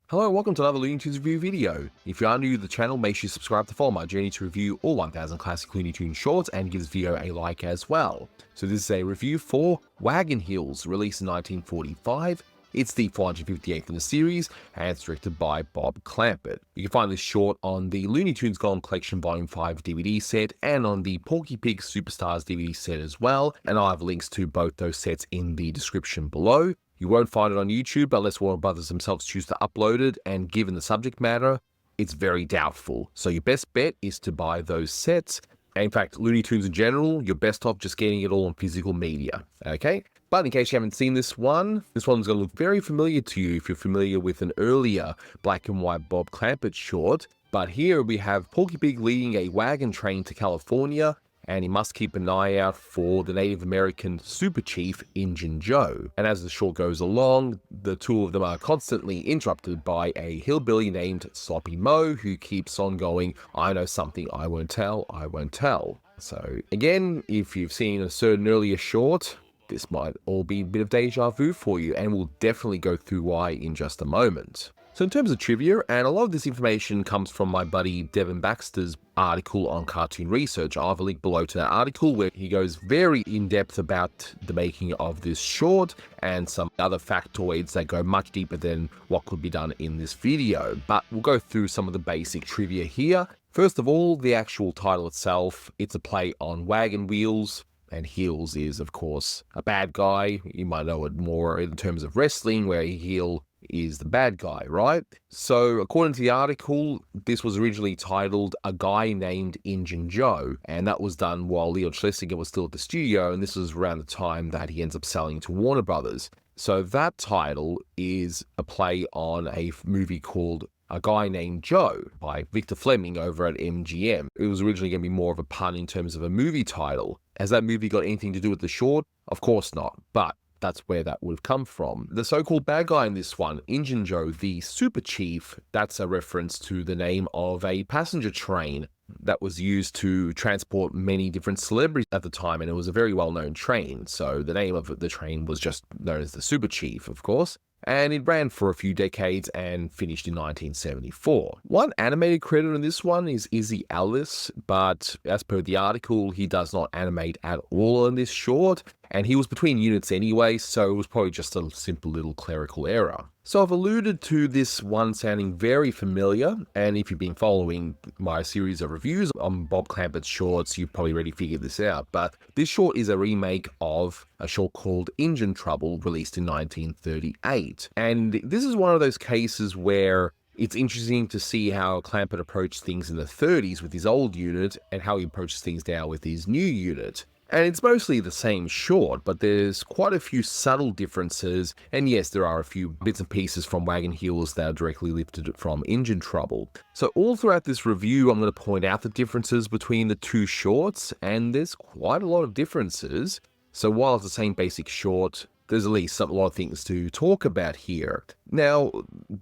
Hello and welcome to another Looney Tunes review video. If you are new to the channel, make sure you subscribe to follow my journey to review all 1000 classic Looney Tunes shorts and give this video a like as well. So this is a review for Wagon Heels, released in 1945. It's the 458th in the series, and it's directed by Bob Clampett. You can find this short on the Looney Tunes Golden Collection Volume 5 DVD set and on the Porky Pig Superstars DVD set as well, and I'll have links to both those sets in the description below. You won't find it on YouTube unless Warner Brothers themselves choose to upload it, and given the subject matter, it's very doubtful. So your best bet is to buy those sets. In fact, Looney Tunes in general, you're best off just getting it all on physical media, okay? But in case you haven't seen this one's going to look very familiar to you if you're familiar with an earlier black and white Bob Clampett short. But here we have Porky Pig leading a wagon train to California, and he must keep an eye out for the Native American super chief, Injun Joe. And as the short goes along, the two of them are constantly interrupted by a hillbilly named Sloppy Mo, who keeps on going, "I know something I won't tell, I won't tell." So again, if you've seen a certain earlier short, this might all be a bit of deja vu for you, and we'll definitely go through why in just a moment. So in terms of trivia, and a lot of this information comes from my buddy Devin Baxter's article on Cartoon Research. I'll have a link below to that article where he goes very in-depth about the making of this short and some other factoids that go much deeper than what could be done in this video. But we'll go through some of the basic trivia here. First of all, the actual title itself, it's a play on wagon wheels. And Heels is, of course, a bad guy. You might know it more in terms of wrestling, where Heel is the bad guy, right? So, according to the article, this was originally titled A Guy Named Injun Joe, and that was done while Leon Schlesinger was still at the studio, and this was around the time that he ends up selling to Warner Brothers. So that title is a play on a movie called A Guy Named Joe by Victor Fleming over at MGM. It was originally going to be more of a pun in terms of a movie title. Has that movie got anything to do with the short? Of course not, but that's where that would have come from. The so-called bad guy in this one, Injun Joe, the super chief, that's a reference to the name of a passenger train that was used to transport many different celebrities at the time, and it was a very well-known train. So the name of the train was just known as the Super Chief, of course. And it ran for a few decades and finished in 1974. One animated credit on this one is Izzy Ellis, but as per the article, he does not animate at all in this short, and he was between units anyway, so it was probably just a simple little clerical error. So I've alluded to this one sounding very familiar, and if you've been following my series of reviews on Bob Clampett's shorts, you've probably already figured this out, but this short is a remake of a short called Injun Trouble, released in 1938. And this is one of those cases where it's interesting to see how Clampett approached things in the 30s with his old unit and how he approaches things now with his new unit. And it's mostly the same short, but there's quite a few subtle differences, and yes, there are a few bits and pieces from Wagon Heels that are directly lifted from Injun Trouble. So all throughout this review, I'm going to point out the differences between the two shorts, and there's quite a lot of differences. So while it's the same basic short, there's at least a lot of things to talk about here. Now,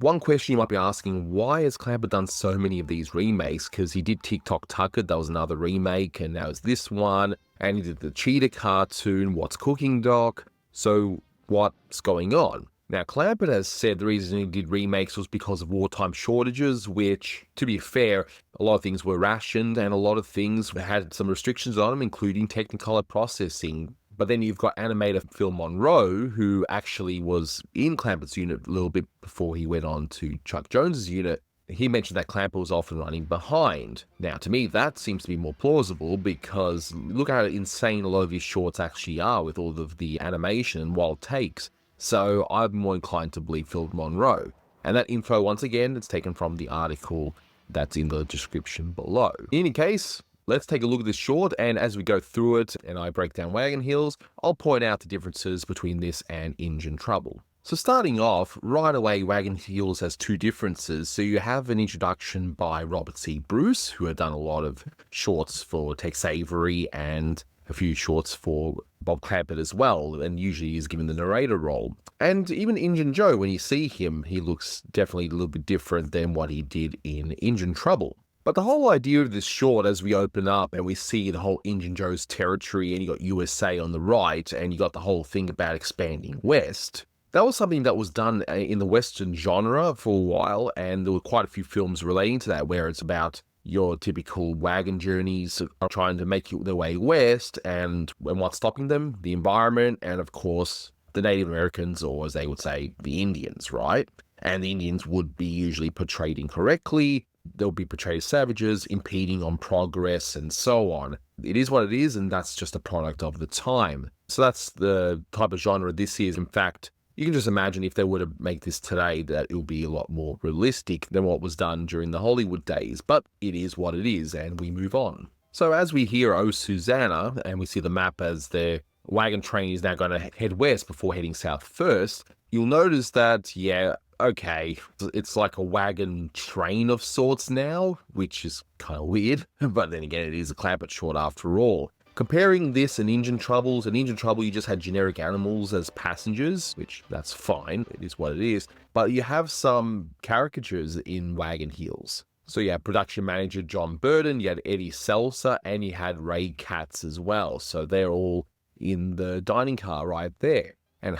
one question you might be asking, why has Clampett done so many of these remakes? Because he did Tick-Tock Tucker, that was another remake, and now it's this one. And he did the Cheetah cartoon, What's Cooking Doc? So what's going on? Now, Clampett has said the reason he did remakes was because of wartime shortages, which, to be fair, a lot of things were rationed and a lot of things had some restrictions on them, including Technicolor processing. But then you've got animator Phil Monroe, who actually was in Clampett's unit a little bit before he went on to Chuck Jones's unit. He mentioned that Clampett was often running behind. Now, to me, that seems to be more plausible because look how insane a lot of his shorts actually are with all of the animation and wild takes. So I'm more inclined to believe Phil Monroe. And that info, once again, it's taken from the article that's in the description below. In any case, let's take a look at this short, and as we go through it and I break down Wagon Heels, I'll point out the differences between this and Injun Trouble. So starting off, right away, Wagon Heels has two differences. So you have an introduction by Robert C. Bruce, who had done a lot of shorts for Tex Avery and a few shorts for Bob Clampett as well, and usually is given the narrator role. And even Injun Joe, when you see him, he looks definitely a little bit different than what he did in Injun Trouble. But the whole idea of this short, as we open up and we see the whole Injun Joe's territory, and you got USA on the right, and you got the whole thing about expanding west, That was something that was done in the Western genre for a while, and there were quite a few films relating to that, where it's about your typical wagon journeys are trying to make their way west, and what's stopping them? The environment, and of course, the Native Americans, or as they would say, the Indians, right? And the Indians would be usually portrayed incorrectly. They'll be portrayed as savages, impeding on progress, and so on. It is what it is, and that's just a product of the time. So that's the type of genre this is. In fact, you can just imagine if they were to make this today, that it would be a lot more realistic than what was done during the Hollywood days. But it is what it is, and we move on. So as we hear "Oh Susanna," and we see the map as the wagon train is now going to head west before heading south first, you'll notice that, yeah, okay, it's like a wagon train of sorts now, which is kind of weird. But then again, it is a clapper short after all. Comparing this and Engine Troubles, you just had generic animals as passengers, which that's fine, it is what it is. But you have some caricatures in Wagon Heels. So you had production manager John Burden, you had Eddie Seltzer, and you had Ray Katz as well. So they're all in the dining car right there. And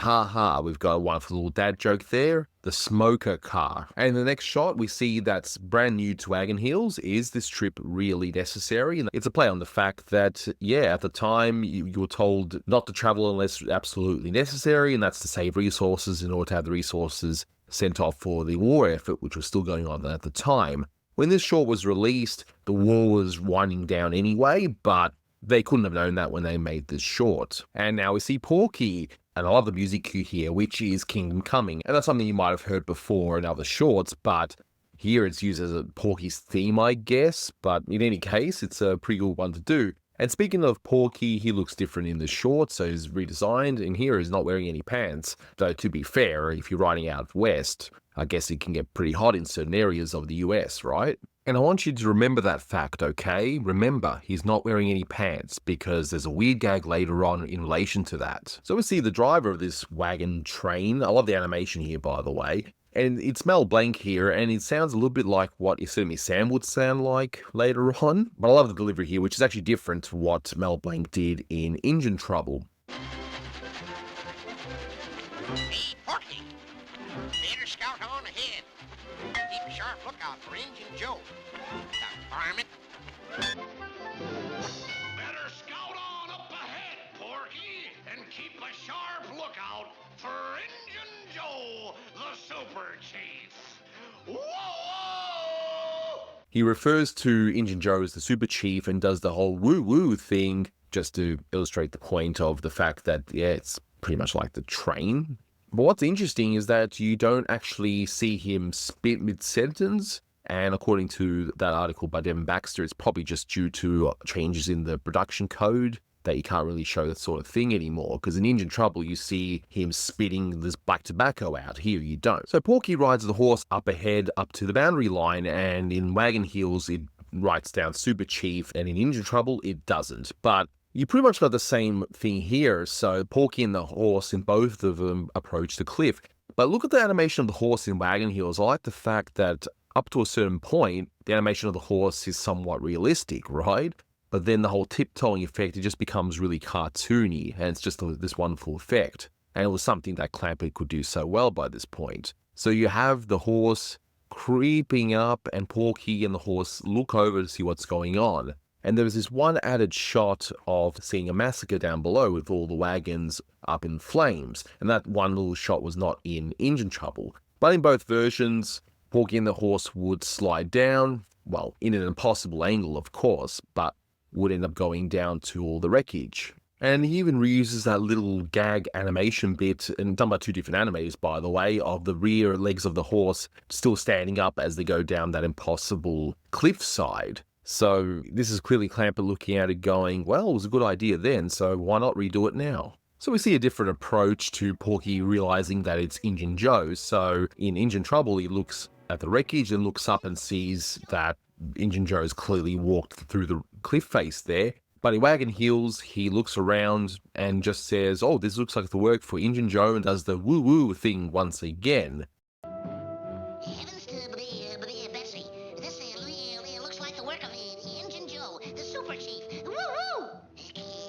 we've got a wonderful little dad joke there, the smoker car. And in the next shot, we see that's brand new to Wagon Heels. Is this trip really necessary? And it's a play on the fact that, yeah, at the time, you were told not to travel unless absolutely necessary, and that's to save resources in order to have the resources sent off for the war effort, which was still going on at the time. When this short was released, the war was winding down anyway, but they couldn't have known that when they made this short. And now we see Porky. And I love the music cue here, which is Kingdom Coming. And that's something you might have heard before in other shorts, but here it's used as a Porky's theme, I guess. But in any case, it's a pretty good one to do. And speaking of Porky, he looks different in the short, so he's redesigned. And here he's not wearing any pants. Though, to be fair, if you're riding out west, I guess it can get pretty hot in certain areas of the US, right? And I want you to remember that fact, okay? Remember, he's not wearing any pants, because there's a weird gag later on in relation to that. So we see the driver of this wagon train. I love the animation here, by the way. And it's Mel Blanc here, and it sounds a little bit like what Yosemite Sam would sound like later on. But I love the delivery here, which is actually different to what Mel Blanc did in Engine Trouble. Hey, Porky, better scout on ahead. Keep a sharp lookout for Injun Joe. The varmint. Better scout on up ahead, Porky, and keep a sharp lookout for Injun Joe, the Super Chief. Whoa! He refers to Injun Joe as the Super Chief and does the whole woo-woo thing just to illustrate the point of the fact that, yeah, it's pretty much like the train. But what's interesting is that you don't actually see him spit mid-sentence. And according to that article by Devin Baxter, it's probably just due to changes in the production code that you can't really show that sort of thing anymore. Because in Engine Trouble, you see him spitting this black tobacco out. Here, you don't. So Porky rides the horse up ahead, up to the boundary line, and in Wagon Heels, it writes down Super Chief, and in Engine Trouble, it doesn't. But you pretty much got the same thing here. So Porky and the horse in both of them approach the cliff. But look at the animation of the horse in Wagon Heels. I like the fact that up to a certain point, the animation of the horse is somewhat realistic, right? But then the whole tiptoeing effect, it just becomes really cartoony, and it's just this wonderful effect. And it was something that Clamper could do so well by this point. So you have the horse creeping up, and Porky and the horse look over to see what's going on. And there was this one added shot of seeing a massacre down below with all the wagons up in flames. And that one little shot was not in Engine Trouble. But in both versions, Porky and the horse would slide down, well, in an impossible angle, of course, but would end up going down to all the wreckage. And he even reuses that little gag animation bit, and done by two different animators, by the way, of the rear legs of the horse still standing up as they go down that impossible cliffside. So this is clearly Clamper looking at it going, well, it was a good idea then, so why not redo it now? So we see a different approach to Porky realizing that it's Injun Joe. So in Engine Trouble, he looks at the wreckage and looks up and sees that Injun Joe has clearly walked through the cliff face there. But in Wagon Heels, he looks around and just says, oh, this looks like the work for Injun Joe, and does the woo-woo thing once again. Heavens to Betsy. This looks like the work of Injun Joe, the Super Chief. Woo-woo!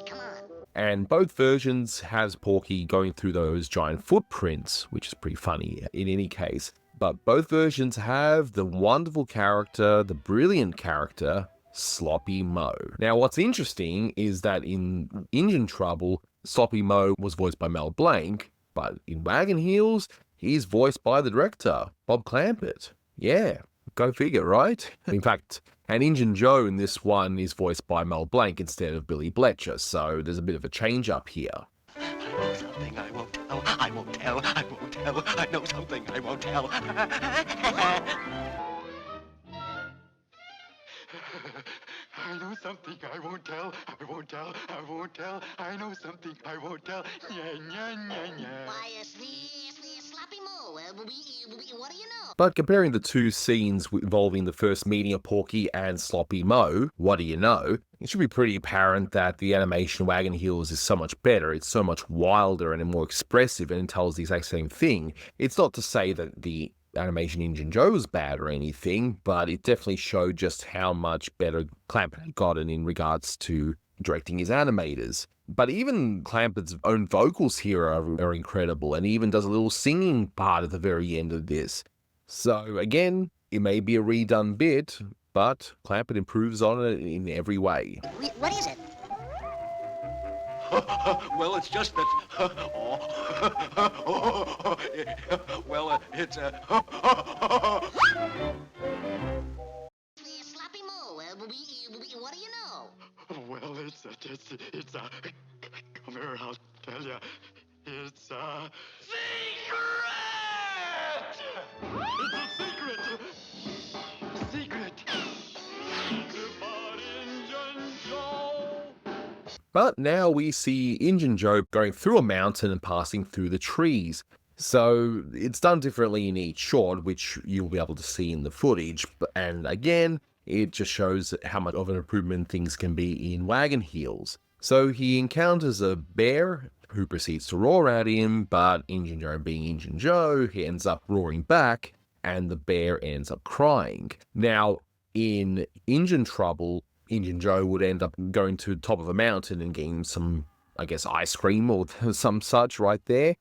Come on. And both versions has Porky going through those giant footprints, which is pretty funny in any case. But both versions have the wonderful character, the brilliant character, Sloppy Mo. Now, what's interesting is that in Engine Trouble, Sloppy Mo was voiced by Mel Blanc, but in Wagon Heels, he's voiced by the director, Bob Clampett. Yeah, go figure, right? In fact, and Injun Joe in this one is voiced by Mel Blanc instead of Billy Bletcher, so there's a bit of a change up here. I know something I won't tell. I won't tell. I won't tell. I know something I won't tell. I know something I won't tell. I won't tell. I won't tell. I know something I won't tell. Nya, nya, nya, nya. Why, Sloppy Mo. What do you know? But comparing the two scenes involving the first meeting of Porky and Sloppy Mo, what do you know? It should be pretty apparent that the animation Wagon Heels is so much better, it's so much wilder and more expressive, and it tells the exact same thing. It's not to say that the animation Injun Joe was bad or anything, but it definitely showed just how much better Clampett had gotten in regards to directing his animators. But even Clampett's own vocals here are incredible, and he even does a little singing part at the very end of this. So again, it may be a redone bit, but Clampett improves on it in every way. What is it? Well, it's just that. Well, it's Sloppy Mo. What do you know? Well, it's come here, I'll tell you. It's a secret. It's a secret. Secret. About Injun Joe. But now we see Injun Joe going through a mountain and passing through the trees. So it's done differently in each short, which you'll be able to see in the footage. And again, it just shows how much of an improvement things can be in Wagon Heels. So he encounters a bear who proceeds to roar at him, but Injun Joe being Injun Joe, he ends up roaring back, and the bear ends up crying. Now, in Injun Trouble, Injun Joe would end up going to the top of a mountain and getting some, I guess, ice cream or some such right there.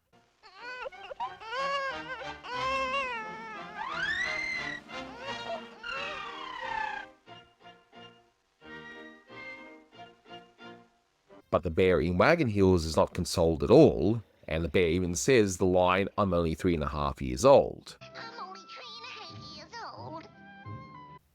But the bear in Wagon Heels is not consoled at all, and the bear even says the line, "I'm only 3.5 years old." I'm only 3.5 years old.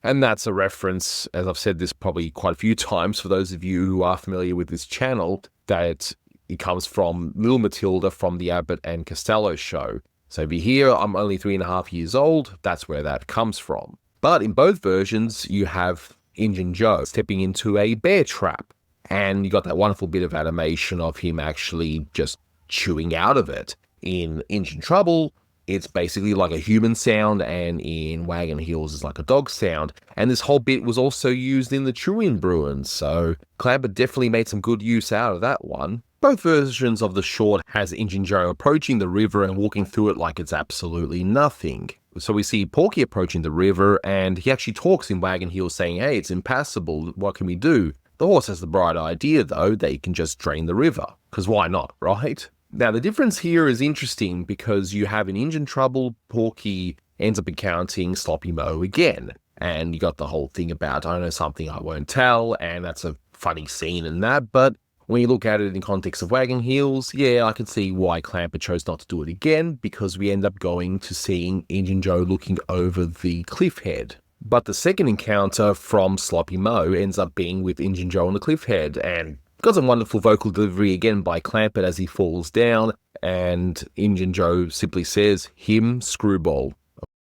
And that's a reference, as I've said this probably quite a few times for those of you who are familiar with this channel, that it comes from Little Matilda from the Abbott and Costello show. So if you hear, "I'm only 3.5 years old," that's where that comes from. But in both versions, you have Injun Joe stepping into a bear trap. And you got that wonderful bit of animation of him actually just chewing out of it. In Injun Trouble, it's basically like a human sound, and in Wagon Heels, it's like a dog sound. And this whole bit was also used in the Chewing Bruins, so Clampett definitely made some good use out of that one. Both versions of the short has Injun Joe approaching the river and walking through it like it's absolutely nothing. So we see Porky approaching the river, and he actually talks in Wagon Heels saying, "Hey, it's impassable, what can we do?" The horse has the bright idea, though, that he can just drain the river, because why not, right? Now, the difference here is interesting because you have in Injun Trouble, Porky ends up encountering Sloppy Mo again, and you got the whole thing about, "I know something I won't tell," and that's a funny scene and that, but when you look at it in context of Wagon Heels, yeah, I can see why Clampett chose not to do it again, because we end up going to seeing Injun Joe looking over the cliff head. But the second encounter from Sloppy Mo ends up being with Injun Joe on the cliff head, and got some wonderful vocal delivery again by Clampett as he falls down, and Injun Joe simply says, "Him screwball."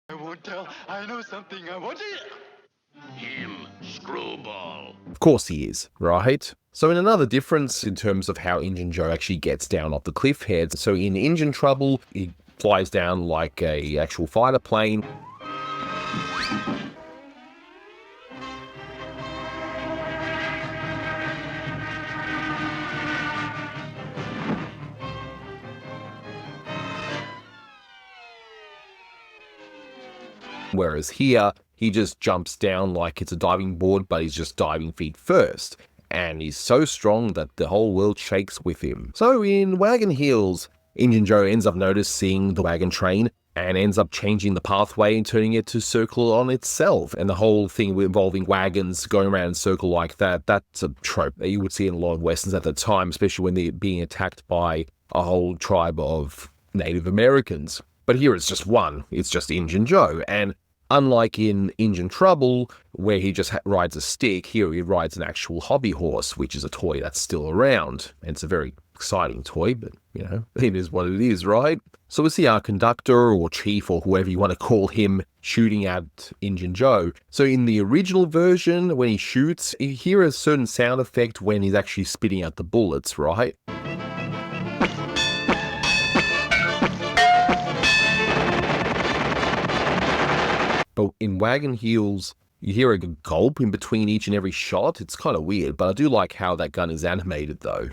I won't tell. I know something I won't tell. Him, Screwball. Of course he is, right? So in another difference in terms of how Injun Joe actually gets down off the cliff head, so in Injun Trouble, he flies down like a actual fighter plane. Whereas here, he just jumps down like it's a diving board, but he's just diving feet first. and he's so strong that the whole world shakes with him. So in Wagon Heels, Injun Joe ends up noticing the wagon train and ends up changing the pathway and turning it to circle on itself. And the whole thing involving wagons going around in a circle like that, that's a trope that you would see in a lot of westerns at the time, especially when they're being attacked by a whole tribe of Native Americans. But here it's just one. It's just Injun Joe. And unlike in Injun Trouble, where he just rides a stick, here he rides an actual hobby horse, which is a toy that's still around. And it's a very exciting toy, but, it is what it is, right? So we see our conductor or chief or whoever you want to call him shooting at Injun Joe. So in the original version, when he shoots, you hear a certain sound effect when he's actually spitting out the bullets, right? But in Wagon Heels, you hear a gulp in between each and every shot. It's kind of weird, but I do like how that gun is animated though.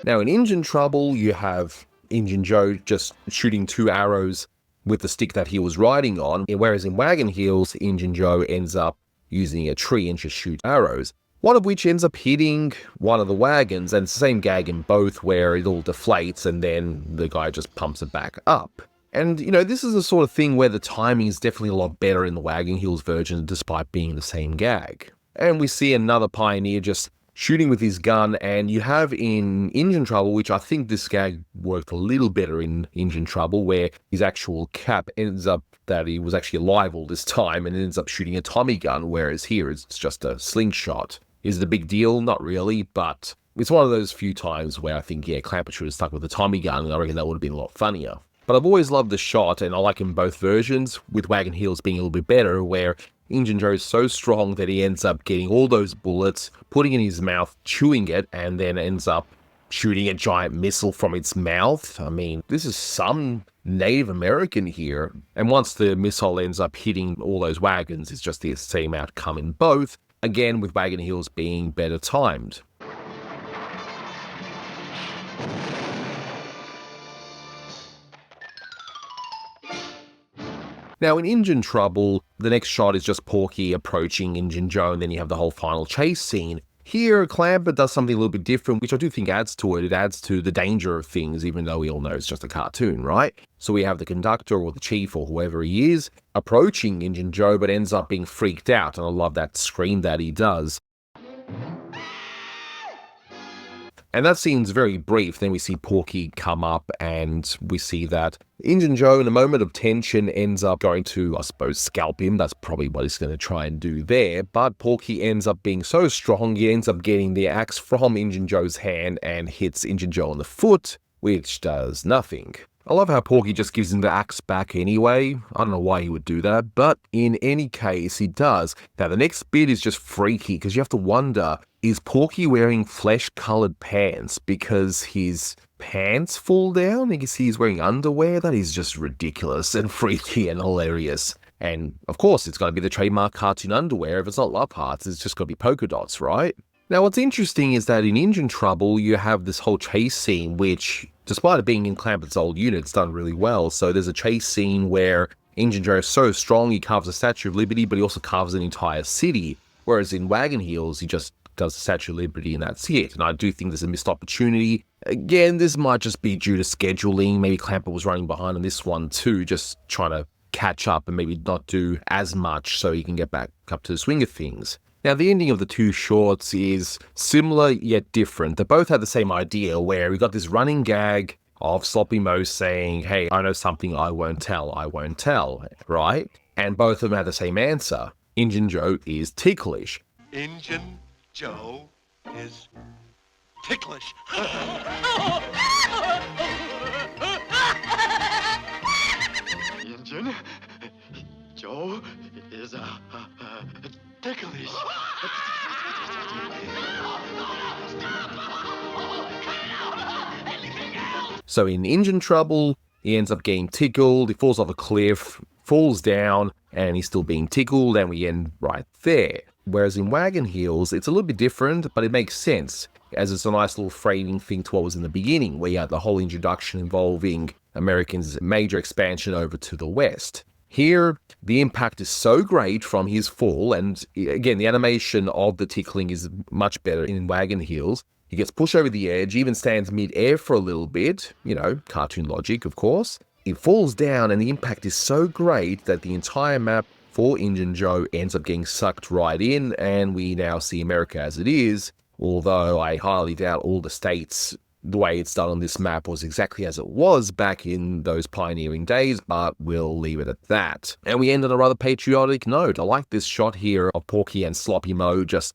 Now in Injun Trouble, you have Injun Joe just shooting 2 arrows with the stick that he was riding on, whereas in Wagon Heels, Injun Joe ends up using a tree and just shoot arrows, one of which ends up hitting one of the wagons, and it's the same gag in both where it all deflates and then the guy just pumps it back up. And, this is the sort of thing where the timing is definitely a lot better in the Wagon Heels version despite being the same gag. And we see another pioneer just shooting with his gun, and you have in Injun Trouble, which I think this gag worked a little better in Injun Trouble, where his actual cap ends up that he was actually alive all this time and ends up shooting a Tommy gun, whereas here it's just a slingshot. Is it a big deal? Not really, but it's one of those few times where I think, Clamper should have stuck with the Tommy gun, and I reckon that would have been a lot funnier. But I've always loved the shot, and I like in both versions, with Wagon Heels being a little bit better, where Injun Joe is so strong that he ends up getting all those bullets, putting in his mouth, chewing it, and then ends up shooting a giant missile from its mouth. I mean, this is some Native American here. And once the missile ends up hitting all those wagons, it's just the same outcome in both. Again, with Wagon Heels being better timed. Now, in Injun Trouble, the next shot is just Porky approaching Injun Joe, and then you have the whole final chase scene. Here, Clamper does something a little bit different, which I do think adds to it. It adds to the danger of things, even though we all know it's just a cartoon, right? So we have the conductor or the chief or whoever he is approaching Injun Joe, but ends up being freaked out, and I love that scream that he does. And that scene's very brief. Then we see Porky come up, and we see that Injun Joe, in a moment of tension, ends up going to, I suppose, scalp him. That's probably what he's going to try and do there. But Porky ends up being so strong, he ends up getting the axe from Injun Joe's hand and hits Injun Joe on the foot, which does nothing. I love how Porky just gives him the axe back anyway. I don't know why he would do that, but in any case, he does. Now, the next bit is just freaky, because you have to wonder, is Porky wearing flesh-colored pants because his pants fall down? I guess he's wearing underwear. That is just ridiculous and freaky and hilarious. And, of course, it's got to be the trademark cartoon underwear. If it's not love hearts, it's just got to be polka dots, right? Now, what's interesting is that in Injun Trouble, you have this whole chase scene, which, despite it being in Clamper's old unit, it's done really well. So there's a chase scene where Injun Joe is so strong, he carves a Statue of Liberty, but he also carves an entire city. Whereas in Wagon Heels, he just does the Statue of Liberty and that's it. And I do think there's a missed opportunity. Again, this might just be due to scheduling. Maybe Clamper was running behind on this one too, just trying to catch up and maybe not do as much so he can get back up to the swing of things. Now, the ending of the two shorts is similar yet different. They both have the same idea where we got this running gag of Sloppy Mo saying, hey, I know something I won't tell, right? And both of them have the same answer. Injun Joe is ticklish. Injun Joe is ticklish. Injun Joe is ticklish. So in Injun Trouble, he ends up getting tickled, he falls off a cliff, falls down, and he's still being tickled, and we end right there. Whereas in Wagon Heels, it's a little bit different, but it makes sense, as it's a nice little framing thing to what was in the beginning, where you had the whole introduction involving Americans' major expansion over to the West. Here, the impact is so great from his fall, and again, the animation of the tickling is much better in Wagon Heels. He gets pushed over the edge, even stands mid-air for a little bit, you know, cartoon logic, of course. It falls down, and the impact is so great that the entire map for Injun Joe ends up getting sucked right in, and we now see America as it is, although I highly doubt all the states, the way it's done on this map was exactly as it was back in those pioneering days, but we'll leave it at that. And we end on a rather patriotic note. I like this shot here of Porky and Sloppy Mo just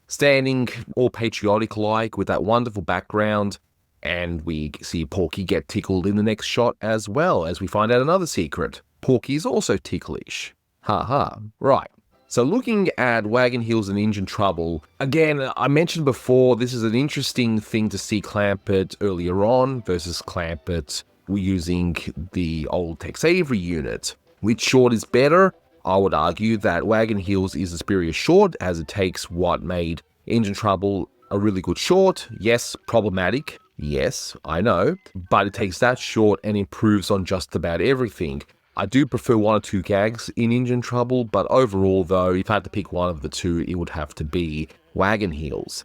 standing all patriotic-like with that wonderful background, and we see Porky get tickled in the next shot as well, as we find out another secret. Porky is also ticklish. Ha ha. Right. So looking at Wagon Heels and Injun Trouble, again, I mentioned before, this is an interesting thing to see Clampett earlier on versus Clampett using the old Tex Avery unit. Which short is better? I would argue that Wagon Heels is a superior short, as it takes what made Injun Trouble a really good short. Yes, problematic. Yes, I know. But it takes that short and improves on just about everything. I do prefer one or two gags in Injun Trouble, but overall though, if I had to pick one of the two, it would have to be Wagon Heels.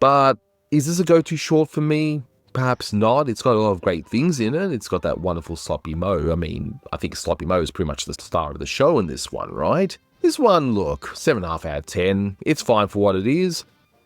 But is this a go-to short for me? Perhaps not. It's got a lot of great things in it. It's got that wonderful Sloppy Mo. I mean, I think Sloppy Mo is pretty much the star of the show in this one, right? This one, look, 7.5 out of 10. It's fine for what it is,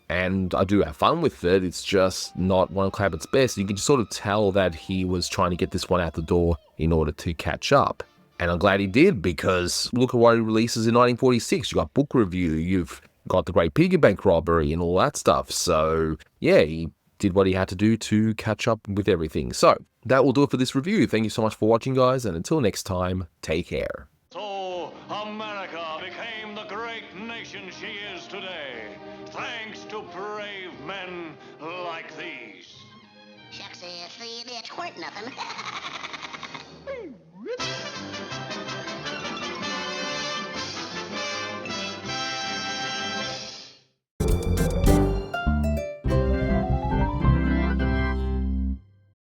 and I do have fun with it. It's just not one of Clampett's best. You can just sort of tell that he was trying to get this one out the door in order to catch up. And I'm glad he did, because look at what he releases in 1946. You got Book Review, you've got the Great Piggy Bank Robbery and all that stuff. So yeah, he did what he had to do to catch up with everything. So that will do it for this review. Thank you so much for watching, guys, and until next time, take care. So America became the great nation she is today, thanks to brave men like these. Shucks, see, that weren't nothing.